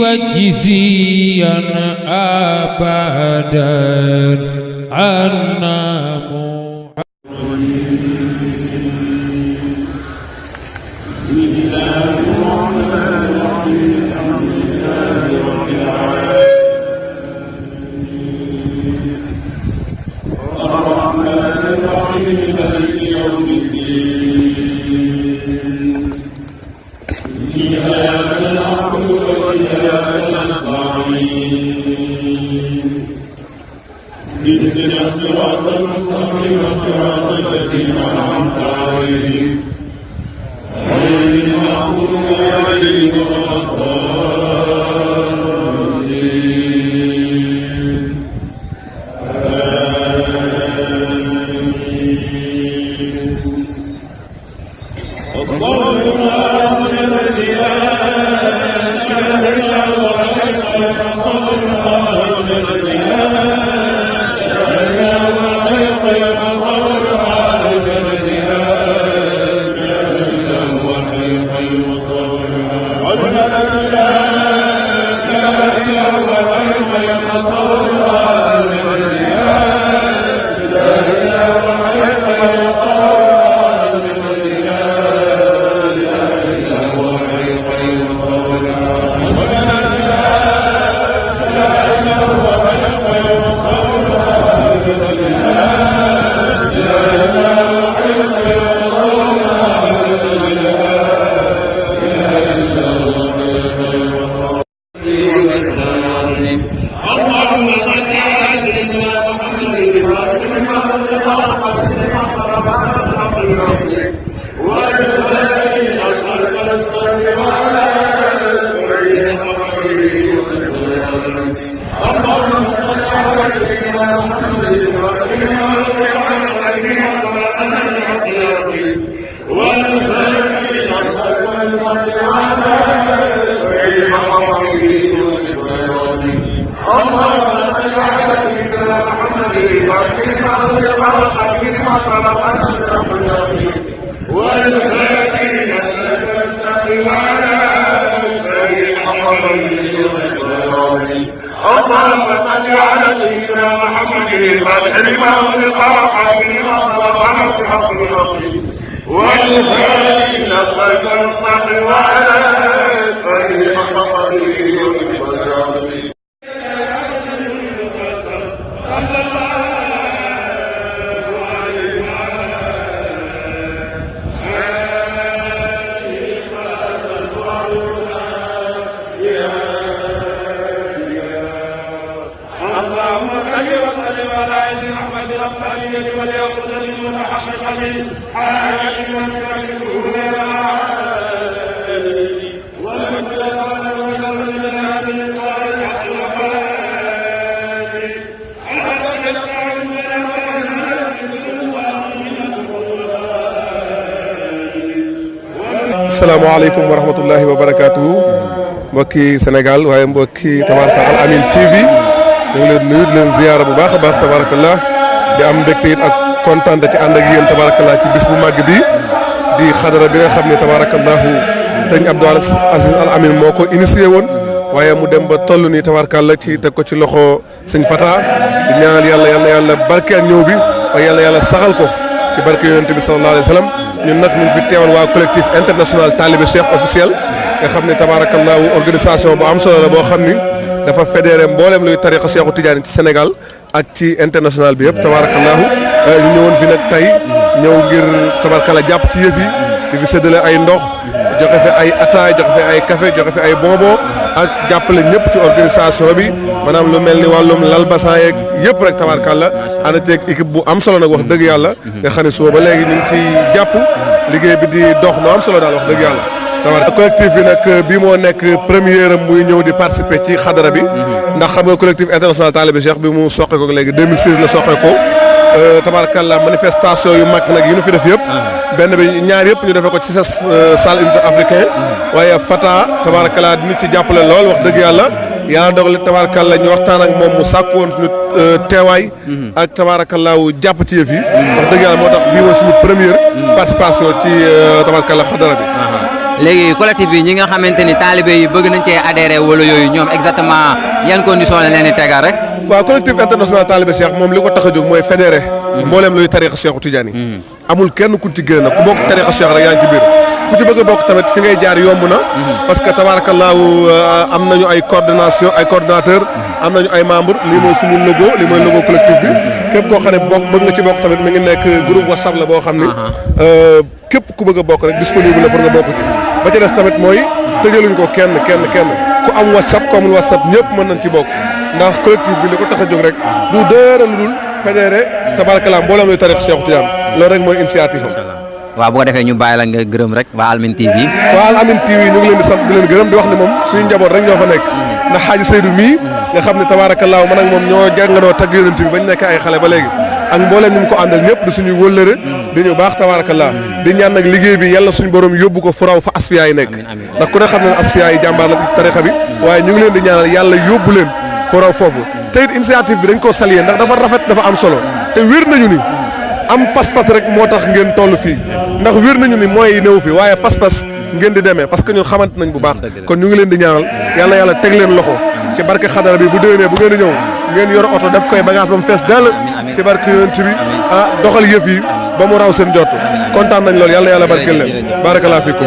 وجزيا أبدا عنا بسم الله الرحمن الرحيم الحمد لله رب العالمين الرحمن الرحيم مالك يوم الدين إياك نعبد وإياك نستعين اهدنا الصراط المستقيم صراط الذين أنعمت عليهم غير المغضوب عليهم ولا الضالين والصبر على الذي لا إله إلا هو الصبر على الذي لا إله إلا هو الصبر على الذي لا asalaamaaleykum wa rahmatullahi wa barakaatuhu mbokki Sénégal waaye mbokki tabaraka Al Amine TV ñu ngi leen nuyu di leen ziyaara bu baax a baax tabarakallah di am mbégte it ak kontaan ci ànd ak yéen tabarakallah ci bis bu màgg bi di xadara bi nga xam ne tabarakallahu sëñ Abdou Aziz Al Amine moo ko initié woon waaye mu dem ba toll nii tabarakallah ci teg ko ci loxo sëñ Fata di ñaanal yàlla barkeel ñëw bi waaye yàlla saxal ko ci barke yonent bi sallallahu alayhi wa sallam ñun nag ñu ngi fi teewal waa collectif international Talibé Cheikh officiel nga xam ne tabarakallahu organisation bu am solo la boo xam ni dafa fédéré mboolem luy tariqa Cheikhu Tidiane ci Sénégal ak ci international bi yëpp tabarakallahu ñu ñëwoon fi nag tey ñëw ngir tabarakallah jàpp ci yëf yi di fi séddale ay ndox joxe fi ay ataay joxe fi ay café joxe fi ay bonbon ak jàppale ñëpp ci organisation bi maanaam lu mel ni wàllum lal basan yeeg yëpp rek tabarakallah ànd ceeg équipe bu am solo nag wax dëgg yàlla nga xam ne suba ba léegi ñu ngi ci jàpp liggéey bi di dox nu am solo daal wax dëgg yàlla tabarak collectif bi nag bii moo nekk première am muy ñëw di participer ci xadara bi ndax xam nga collectif international Talibé Cheikh bi mu soqe ko léegi 2016 la soqe ko tabarakallah manifestation yu mag nag yi ñu fi def yëpp benn bi ñaar yëpp ñu defee ko ci sa salle unité africain waaye Fata tabarakallah dina ci jàppale lool wax dëgg yàlla dogal tabarakallah ñu waxtaan ak moom mu sàkk woon suñu teewaay ak tabarakallah jàpp ci yëf yi wax dëgg yàlla moo tax bii mooy suñu première participation ci tabarakallah xadara bi léegi collectif bi ñi nga xamante ni taalibe yi bëgg nañ cee adhéré wala yooyu ñoom exactement yan condition la leen di tegal rek. waaw collectif international taalibe Cheikh moom li ko tax a jóg mooy fédéré mbooleem luy tariixa Cheikhu Tidiane yi amul kenn ku ci génn nag ku bokk tariixa Cheikh rek yaa ngi ci biir ku ci bëgg a bokk tamit fi ngay jaar yomb na parce que tabaarakallaahu am nañu ay coordination ay coordinateur am nañu ay membre lii mooy suñu logo lii mooy logo collectif bi képp koo xam ne bokk bëgg nga ci bokk tamit mi ngi nekk groupe WhatsApp la boo xam ni képp ku bëgg a bokk rek disponible la pour nga bokk ci ba ci des tamit mooy tëjaluñu ko kenn ku am WhatsApp ku amul WhatsApp ñëpp mën nañ ci bokk ndax collectif bi li ko tax a jóg rek du dëra lu dul fédéré tabaarakallaahu mboolem luy tariixa Cheikhu Tidiane loolu rek mooy initiative am. waaw bu ko defee ñu bàyyi la nga gërëm rek waa Al Amine TV. waa Al Amine TV ñu ngi leen di sant di leen gërëm di wax ne moom suñu njaboot rek ñoo fa nekk ndax xaaji Seydou mii nga xam ne tabaarakallaahu man ak moom ñoo jàngandoo tagg yonent bi bañ nekk ay xale ba léegi ak mbooleem ñu ko àndal ñëpp di suñuy wëllëre di ñu baax tabaarakallaahu di ñaan nag liggéey bi yàlla suñu borom yóbbu ko fu raw fa asfiya yi nekk ndax ku ne xam ne asfiya yi jàmbaar la ci tariixa bi waaye ñu ngi leen di ñaanal yàlla yóbbu leen fu raw foofu te it initiative bi dañ koo saluer ndax dafa rafet dafa am solo te wér nañu ni am pas-pas rek moo tax ngeen toll fii ndax wér nañu ni mooy néew fi waaye pas-pas ngeen di demee parce que ñun xamante nañ bu baax kon ñu ngi leen di ñaanal yàlla teg leen loxo ci barke xadara bi bu déwénee bu ngeen di ñëw ngeen yor oto def koy bagage ba mu fees dell ci barke yonent bi doxal yëf yi ba mu raw seen jot kontaan nañ loolu yàlla barkeel leen barakallahu fikum